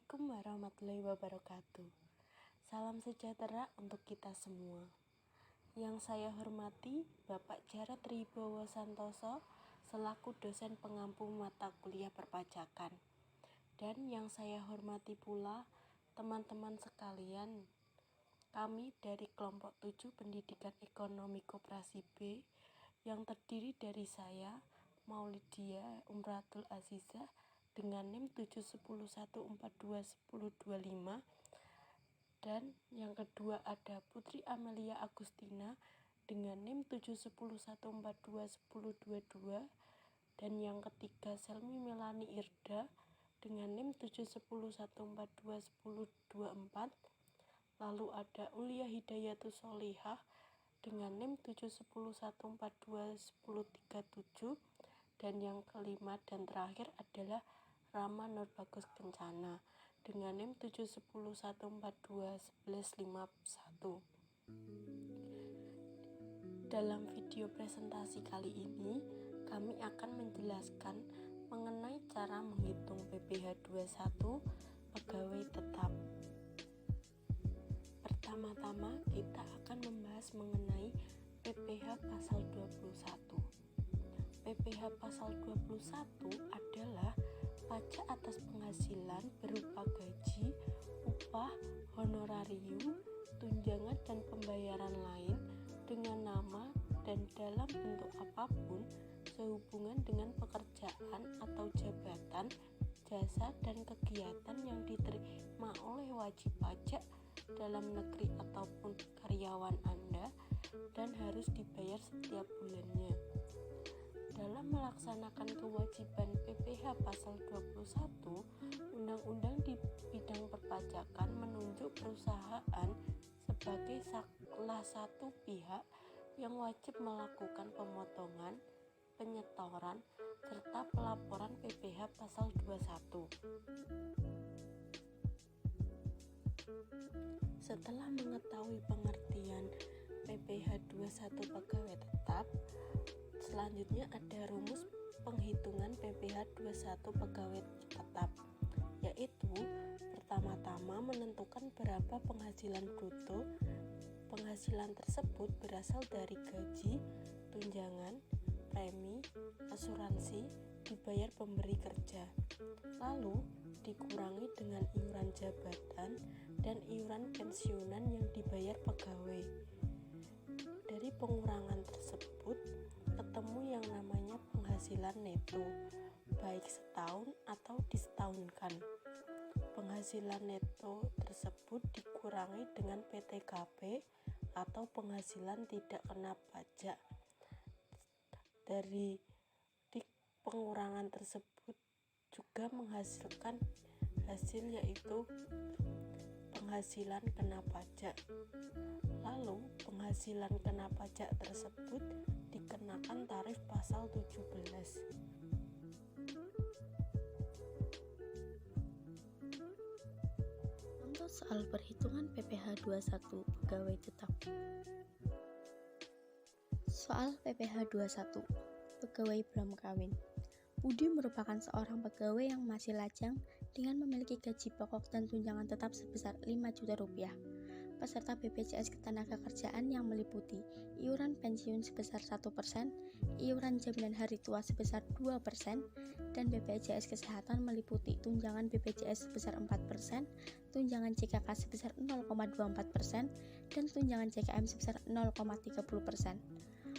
Assalamualaikum warahmatullahi wabarakatuh. Salam sejahtera untuk kita semua. Yang saya hormati Bapak Jarod Ribowo Santoso selaku dosen pengampu mata kuliah perpajakan. Dan yang saya hormati pula teman-teman sekalian, kami dari kelompok 7 Pendidikan Ekonomi Koperasi B yang terdiri dari saya, Maulidia Umratul Azizah dengan NIM 71014210225, dan yang kedua ada Putri Amelia Agustina dengan NIM 710142122, dan yang ketiga Selmi Melani Irda dengan NIM 710142124. Lalu ada Ulia Hidayatus Solihah dengan NIM 710142137, dan yang kelima dan terakhir adalah Rama Nurbagus Kencana dengan NIM 71014211151. Dalam video presentasi kali ini, kami akan menjelaskan mengenai cara menghitung PPh 21 pegawai tetap. Pertama-tama kita akan membahas mengenai PPh pasal 21. PPh pasal 21 adalah pajak atas penghasilan berupa gaji, upah, honorarium, tunjangan dan pembayaran lain dengan nama dan dalam bentuk apapun sehubungan dengan pekerjaan atau jabatan, jasa dan kegiatan yang diterima oleh wajib pajak dalam negeri ataupun karyawan Anda dan harus dibayar setiap bulannya. Dalam melaksanakan kewajiban PPh pasal 21, Undang-Undang di bidang perpajakan menunjuk perusahaan sebagai salah satu pihak yang wajib melakukan pemotongan, penyetoran, serta pelaporan PPh pasal 21. Setelah mengetahui pengertian PPh 21 pegawai tetap, selanjutnya ada rumus penghitungan PPh 21 pegawai tetap, yaitu pertama-tama menentukan berapa penghasilan bruto. Penghasilan tersebut berasal dari gaji, tunjangan, premi, asuransi, dibayar pemberi kerja, lalu dikurangi dengan iuran jabatan dan iuran pensiunan yang dibayar pegawai. Dari pengurangan tersebut, ketemu yang namanya penghasilan neto, baik setahun atau disetahunkan. Penghasilan neto tersebut dikurangi dengan PTKP atau penghasilan tidak kena pajak. Dari pengurangan tersebut juga menghasilkan hasil, yaitu penghasilan kena pajak. Lalu penghasilan kena pajak tersebut dikenakan tarif pasal 17. Contoh soal perhitungan PPh 21 pegawai tetap. Soal PPh 21 pegawai belum kawin. Budi merupakan seorang pegawai yang masih lajang dengan memiliki gaji pokok dan tunjangan tetap sebesar 5 juta rupiah, peserta BPJS Ketenagakerjaan yang meliputi iuran pensiun sebesar 1%, iuran jaminan hari tua sebesar 2%, dan BPJS Kesehatan meliputi tunjangan BPJS sebesar 4%, tunjangan CKK sebesar 0,24%, dan tunjangan CKM sebesar 0,30%.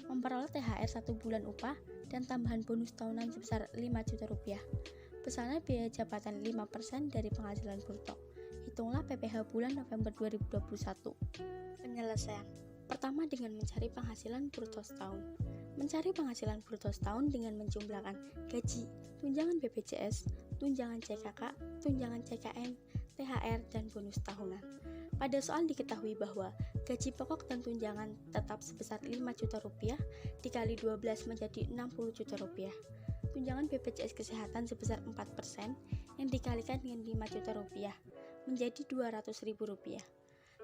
Memperoleh THR 1 bulan upah dan tambahan bonus tahunan sebesar 5 juta rupiah. Besaran biaya jabatan 5% dari penghasilan bruto. Hitunglah PPh bulan November 2021. Penyelesaian. Pertama, dengan mencari penghasilan bruto setahun. Mencari penghasilan bruto setahun dengan menjumlahkan gaji, tunjangan BPJS, tunjangan CKK, tunjangan CKM, THR, dan bonus tahunan. Pada soal diketahui bahwa gaji pokok dan tunjangan tetap sebesar 5 juta rupiah dikali 12 menjadi 60 juta rupiah. Tunjangan BPJS Kesehatan sebesar 4% yang dikalikan dengan 5 juta rupiah menjadi 200.000 rupiah.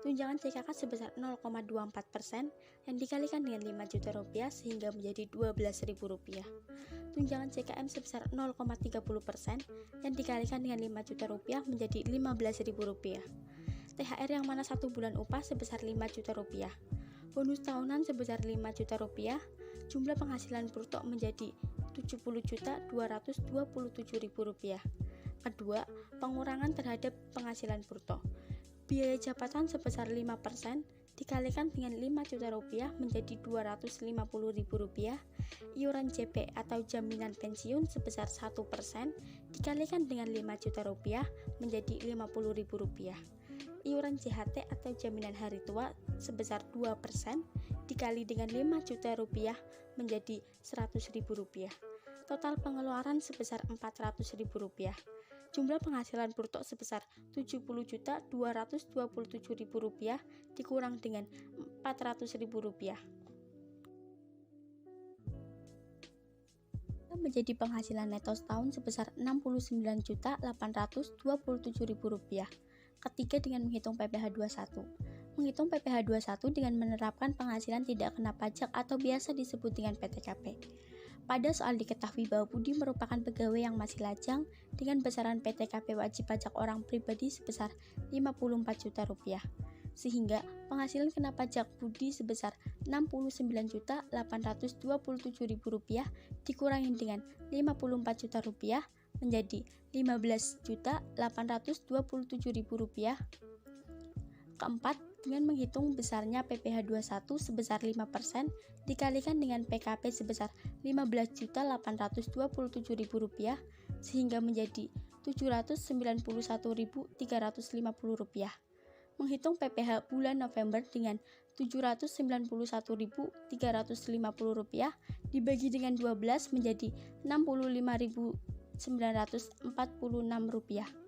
Tunjangan CKK sebesar 0,24% yang dikalikan dengan 5 juta rupiah sehingga menjadi Rp12.000. Tunjangan CKM sebesar 0,30% yang dikalikan dengan 5 juta rupiah menjadi Rp15.000. THR yang mana 1 bulan upah sebesar 5 juta rupiah. Bonus tahunan sebesar 5 juta rupiah. Jumlah penghasilan bruto menjadi Rp70.227.000. Kedua, pengurangan terhadap penghasilan bruto. Biaya jabatan sebesar 5% dikalikan dengan 5 juta rupiah menjadi Rp250.000. Iuran JP atau jaminan pensiun sebesar 1% dikalikan dengan 5 juta rupiah menjadi Rp50.000. Iuran JHT atau jaminan hari tua sebesar 2% dikali dengan 5 juta rupiah menjadi Rp100.000. Total pengeluaran sebesar Rp400.000. Jumlah penghasilan bruto sebesar Rp70.227.000 dikurang dengan Rp400.000. Menjadi penghasilan neto setahun sebesar Rp69.827.000. Ketiga, dengan menghitung PPh 21. Menghitung PPh 21 dengan menerapkan penghasilan tidak kena pajak atau biasa disebut dengan PTKP. Pada soal diketahui bahwa Budi merupakan pegawai yang masih lajang dengan besaran PTKP wajib pajak orang pribadi sebesar Rp54 juta, sehingga penghasilan kena pajak Budi sebesar Rp69.827.000 dikurangi dengan Rp54 juta menjadi Rp15.827.000. Keempat, dengan menghitung besarnya PPh 21 sebesar 5% dikalikan dengan PKP sebesar Rp15.827.000 sehingga menjadi Rp791.350. Menghitung PPh bulan November dengan Rp791.350 dibagi dengan 12 menjadi Rp65.946.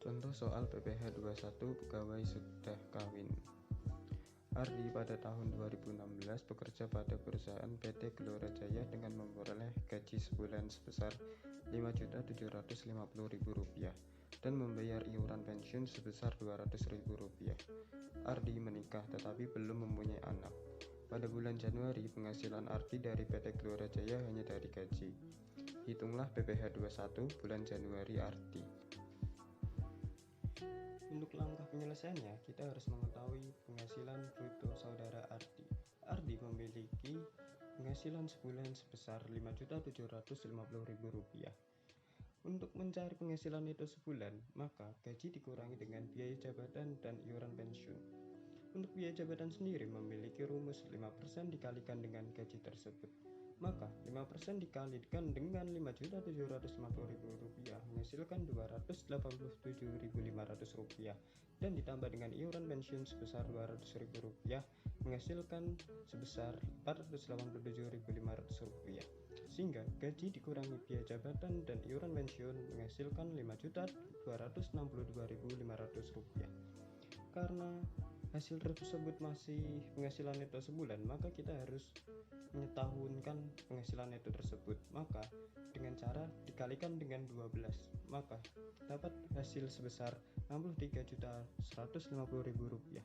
Contoh soal PPh 21 pegawai sudah kawin. Ardi pada tahun 2016 bekerja pada perusahaan PT Gelora Jaya dengan memperoleh gaji sebulan sebesar Rp5.750.000 dan membayar iuran pensiun sebesar Rp200.000. Ardi menikah tetapi belum mempunyai anak. Pada bulan Januari, penghasilan Ardi dari PT Gelora Jaya hanya dari gaji. Hitunglah PPh 21 bulan Januari Ardi. Untuk langkah penyelesaiannya, kita harus mengetahui penghasilan bruto saudara Ardi. Ardi memiliki penghasilan sebulan sebesar Rp5.750.000. Untuk mencari penghasilan neto sebulan, maka gaji dikurangi dengan biaya jabatan dan iuran pensiun. Untuk biaya jabatan sendiri memiliki rumus 5% dikalikan dengan gaji tersebut. Maka 5% dikalikan dengan Rp5.750.000 menghasilkan Rp287.500 dan ditambah dengan iuran pensiun sebesar Rp200.000 menghasilkan sebesar Rp487.500, sehingga gaji dikurangi biaya jabatan dan iuran pensiun menghasilkan Rp5.262.500. Karena hasil tersebut masih penghasilan neto sebulan, maka kita harus menyetahunkan penghasilan neto tersebut. Maka dengan cara dikalikan dengan 12, maka dapat hasil sebesar Rp63.150.000.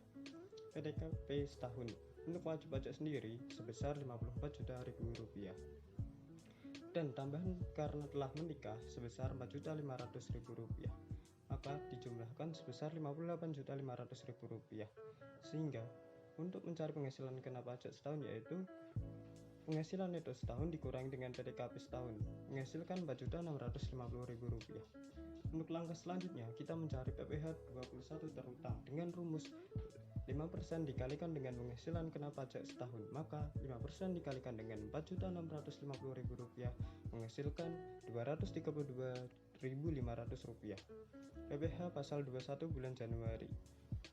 PTKP setahun untuk wajib pajak sendiri sebesar Rp54 juta dan tambahan karena telah menikah sebesar Rp4.500.000, maka dijumlahkan sebesar Rp58.500.000. Sehingga untuk mencari penghasilan kena pajak setahun yaitu penghasilan neto setahun dikurangi dengan PTKP setahun menghasilkan Rp4.650.000. Untuk langkah selanjutnya, kita mencari PPh 21 terutang dengan rumus 5% dikalikan dengan penghasilan kena pajak setahun, maka 5% dikalikan dengan Rp4.650.000 menghasilkan Rp232.500. PPh pasal 21 bulan Januari,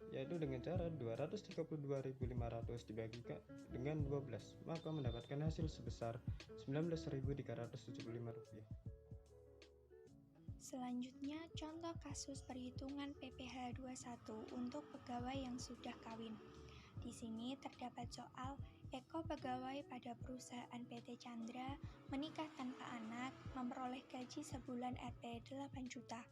yaitu dengan cara Rp232.500 dibagikan dengan 12, maka mendapatkan hasil sebesar Rp19.375. Selanjutnya, contoh kasus perhitungan PPh 21 untuk pegawai yang sudah kawin. Di sini terdapat soal Eko pegawai pada perusahaan PT Chandra menikah tanpa anak, memperoleh gaji sebulan Rp 8 juta.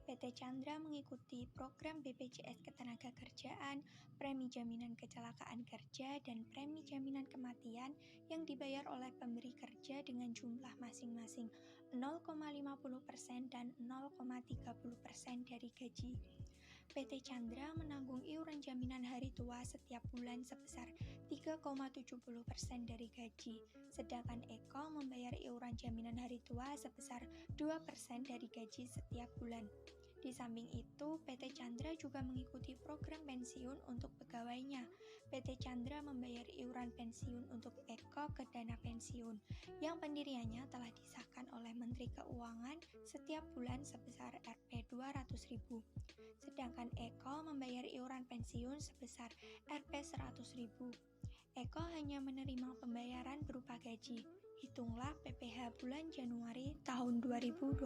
PT Chandra mengikuti program BPJS Ketenagakerjaan, premi jaminan kecelakaan kerja, dan premi jaminan kematian yang dibayar oleh pemberi kerja dengan jumlah masing-masing 0,50% dan 0,30% dari gaji. PT Chandra menanggung iuran jaminan hari tua setiap bulan sebesar 3,70% dari gaji, sedangkan Eko membayar iuran jaminan hari tua sebesar 2% dari gaji setiap bulan. Di samping itu, PT Chandra juga mengikuti program pensiun untuk pegawainya. PT Chandra membayar iuran pensiun untuk Eko ke dana pensiun, yang pendiriannya telah disahkan oleh Menteri Keuangan setiap bulan sebesar Rp 200.000. Sedangkan Eko membayar iuran pensiun sebesar Rp 100.000. Eko hanya menerima pembayaran berupa gaji. Hitunglah PPh bulan Januari tahun 2021.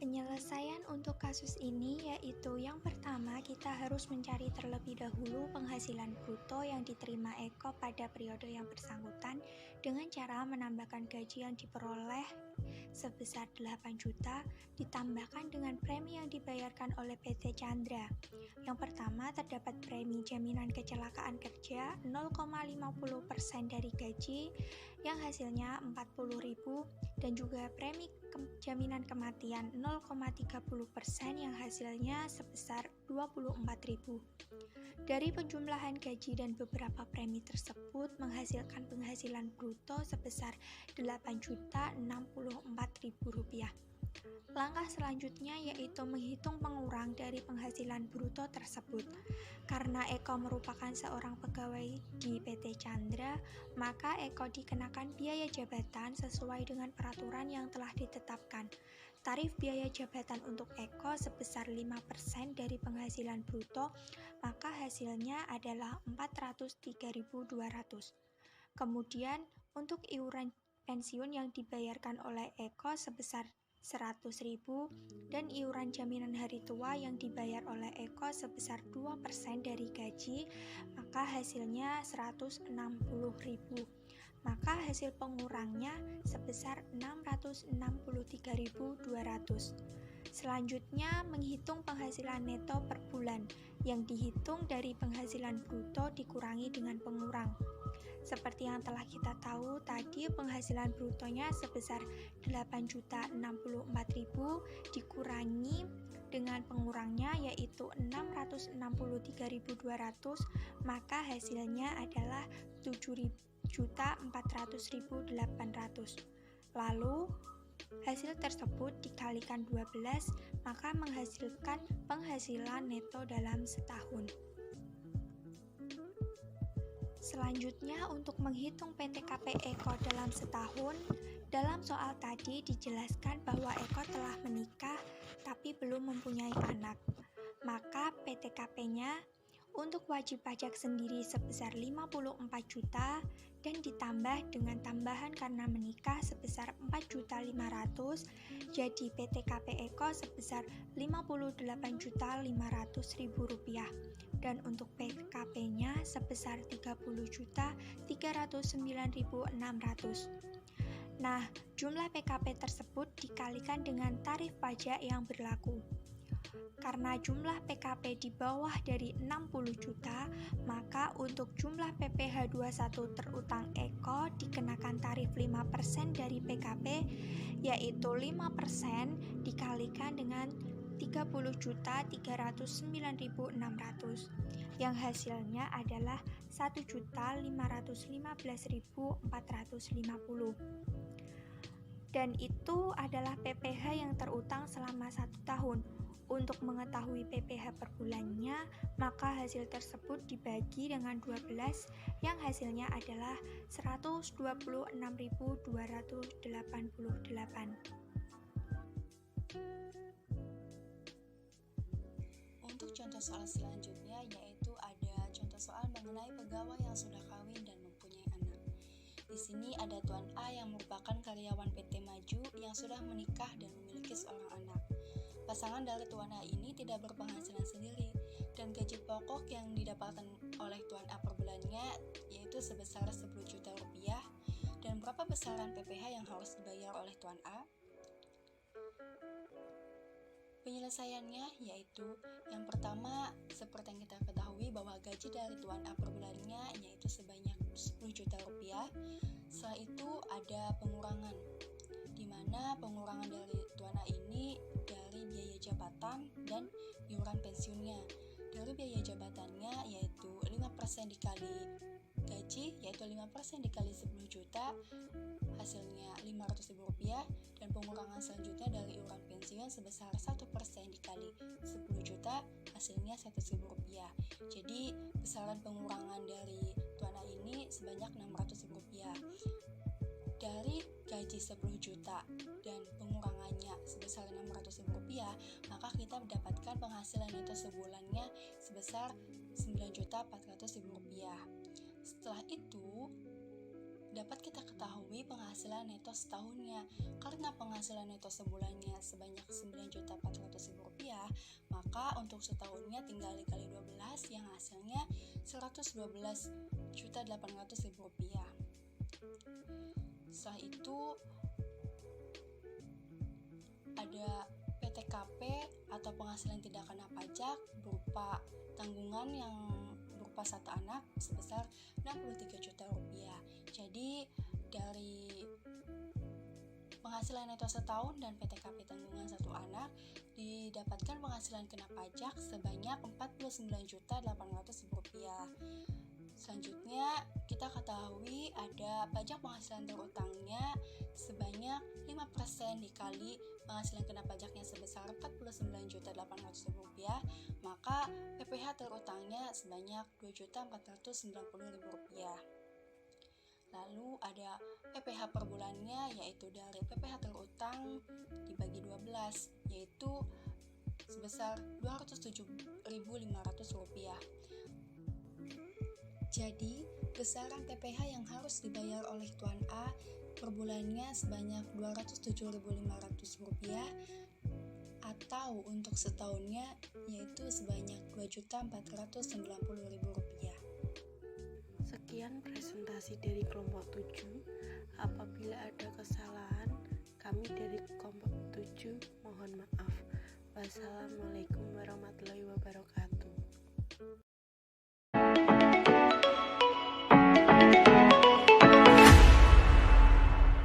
Penyelesaian untuk kasus ini yaitu yang pertama, kita harus mencari terlebih dahulu penghasilan bruto yang diterima Eko pada periode yang bersangkutan dengan cara menambahkan gaji yang diperoleh sebesar 8 juta ditambahkan dengan premi yang dibayarkan oleh PT Chandra. Yang pertama, terdapat premi jaminan kecelakaan kerja 0,50% dari gaji yang hasilnya 40.000 dan juga premi jaminan kematian 0,30% yang hasilnya sebesar 24.000. Dari penjumlahan gaji dan beberapa premi tersebut menghasilkan penghasilan bruto sebesar Rp8.064.000. Langkah selanjutnya yaitu menghitung pengurang dari penghasilan bruto tersebut. Karena Eko merupakan seorang pegawai di PT Chandra, maka Eko dikenakan biaya jabatan sesuai dengan peraturan yang telah ditetapkan. Tarif biaya jabatan untuk Eko sebesar 5% dari penghasilan bruto, maka hasilnya adalah Rp403.200. Kemudian, untuk iuran pensiun yang dibayarkan oleh Eko sebesar 100.000 dan iuran jaminan hari tua yang dibayar oleh Eko sebesar 2% dari gaji, maka hasilnya 160.000. Maka hasil pengurangnya sebesar 663.200. Selanjutnya, menghitung penghasilan neto per bulan yang dihitung dari penghasilan bruto dikurangi dengan pengurang. Seperti yang telah kita tahu tadi, penghasilan brutonya sebesar 8.064.000 dikurangi dengan pengurangnya yaitu 663.200, maka hasilnya adalah 7.400.800. Lalu hasil tersebut dikalikan 12, maka menghasilkan penghasilan neto dalam setahun. Selanjutnya, untuk menghitung PTKP Eko dalam setahun, dalam soal tadi dijelaskan bahwa Eko telah menikah tapi belum mempunyai anak. Maka PTKP-nya untuk wajib pajak sendiri sebesar 54 juta dan ditambah dengan tambahan karena menikah sebesar 4.500.000, jadi PTKP Eko sebesar Rp58.500.000 dan untuk PKP-nya sebesar Rp30.309.600. Nah, jumlah PKP tersebut dikalikan dengan tarif pajak yang berlaku. Karena jumlah PKP di bawah dari 60 juta, maka untuk jumlah PPh 21 terutang Eko dikenakan tarif 5% dari PKP, yaitu 5% dikalikan dengan 30.309.600, yang hasilnya adalah 1.515.450. Dan itu adalah PPh yang terutang selama 1 tahun. Untuk mengetahui PPh per bulannya, maka hasil tersebut dibagi dengan 12 yang hasilnya adalah 126.288. Untuk contoh soal selanjutnya yaitu ada contoh soal mengenai pegawai yang sudah kawin dan mempunyai anak. Di sini ada Tuan A yang merupakan karyawan PT Maju yang sudah menikah dan memiliki seorang anak. Pasangan dari Tuan A ini tidak berpenghasilan sendiri, Dan gaji pokok yang didapatkan oleh Tuan A per bulannya yaitu sebesar 10 juta rupiah. Dan berapa besaran PPh yang harus dibayar oleh Tuan A? Penyelesaiannya yaitu yang pertama, seperti yang kita ketahui bahwa gaji dari Tuan A per bulannya yaitu sebanyak 10 juta rupiah. Setelah itu ada pengurangan, di mana pengurangan dari Tuan A ini dari biaya jabatan dan iuran pensiunnya. Dari biaya jabatannya yaitu 5% dikali gaji, yaitu 5% dikali 10 juta, hasilnya Rp500.000, dan pengurangan selanjutnya dari iuran pensiun sebesar 1% dikali 10 juta, hasilnya Rp100.000. Jadi besaran pengurangan dari Tuan A ini sebanyak Rp600.000. Dari gaji 10 juta dan pengurangannya sebesar Rp600.000, maka kita mendapatkan penghasilan neto sebulannya sebesar Rp9.400.000. Setelah itu, dapat kita ketahui penghasilan neto setahunnya. Karena penghasilan neto sebulannya sebanyak Rp9.400.000, maka untuk setahunnya tinggal dikali 12 yang hasilnya Rp112.800.000. Setelah itu ada PTKP atau penghasilan tidak kena pajak berupa tanggungan yang berupa satu anak sebesar Rp63 juta. Jadi dari penghasilan neto setahun dan PTKP tanggungan satu anak didapatkan penghasilan kena pajak sebanyak Rp49.800.000. Selanjutnya kita ketahui ada pajak penghasilan terutangnya sebanyak 5% dikali penghasilan kena pajaknya sebesar Rp49.800.000, maka PPh terutangnya sebanyak Rp2.490.000. Lalu ada PPh per bulannya, yaitu dari PPh terutang dibagi 12, yaitu sebesar Rp207.500. Jadi, besaran PPh yang harus dibayar oleh Tuan A per bulannya sebanyak Rp207.500 atau untuk setahunnya yaitu sebanyak Rp2.490.000. Sekian presentasi dari kelompok 7. Apabila ada kesalahan, kami dari kelompok 7 mohon maaf. Wassalamualaikum warahmatullahi wabarakatuh.